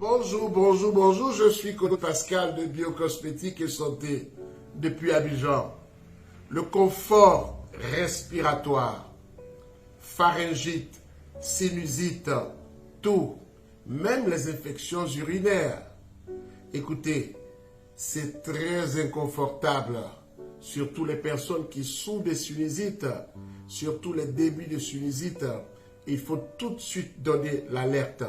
Bonjour, bonjour, bonjour, je suis Claude Pascal de Biocosmétique et Santé depuis Abidjan. Le confort respiratoire, pharyngite, sinusite, tout, même les infections urinaires. Écoutez, c'est très inconfortable, surtout les personnes qui souffrent de sinusite, surtout les débuts de sinusite. Il faut tout de suite donner l'alerte.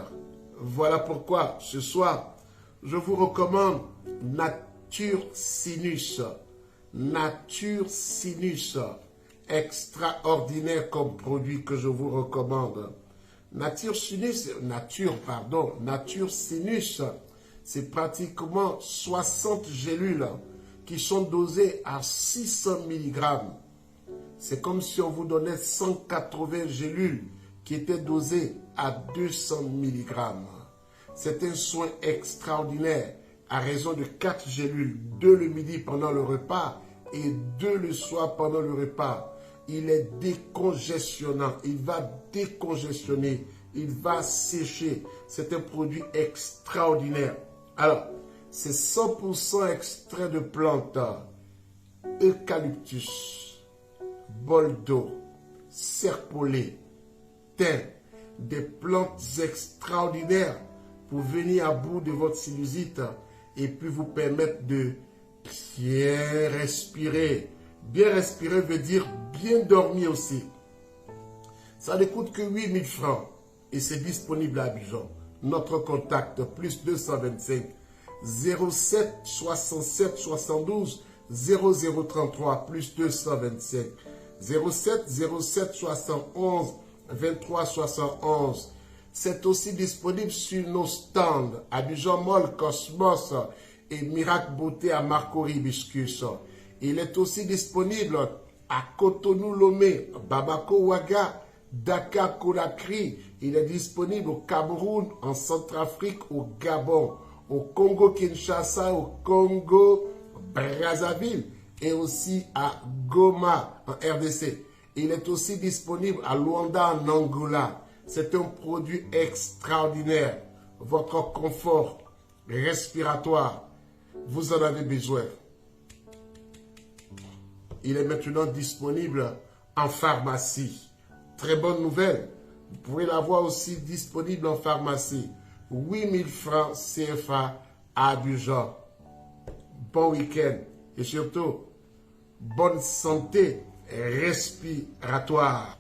Voilà pourquoi ce soir, je vous recommande Nature Sinus. Nature Sinus, extraordinaire comme produit que je vous recommande. Nature Sinus, c'est pratiquement 60 gélules qui sont dosées à 600 mg. C'est comme si on vous donnait 180 gélules qui étaient dosées à 200 mg. C'est un soin extraordinaire à raison de 4 gélules, 2 le midi pendant le repas et 2 le soir pendant le repas. Il est décongestionnant, il va décongestionner, il va sécher. C'est un produit extraordinaire. Alors, c'est 100% extrait de plantes, eucalyptus, boldo, serpollet, thym, des plantes extraordinaires pour venir à bout de votre sinusite et puis vous permettre de bien respirer. Bien respirer veut dire bien dormir aussi. Ça ne coûte que 8000 francs et c'est disponible à Abidjan. Notre contact, plus 225 07 67 72 0033, plus 225 07 07 71 23 71. C'est aussi disponible sur nos stands Abidjan Mall, Cosmos et Miracle Beauté à Marco Hibiscus. Il est aussi disponible à Cotonou-Lomé, Bamako-Ouaga, Dakar-Conakry. Il est disponible au Cameroun, en Centrafrique, au Gabon, au Congo-Kinshasa, au Congo-Brazzaville et aussi à Goma, en RDC. Il est aussi disponible à Luanda, en Angola. C'est un produit extraordinaire. Votre confort respiratoire, vous en avez besoin. Il est maintenant disponible en pharmacie. Très bonne nouvelle. Vous pouvez l'avoir aussi disponible en pharmacie. 8000 francs CFA à Abidjan. Bon week-end et surtout, bonne santé respiratoire.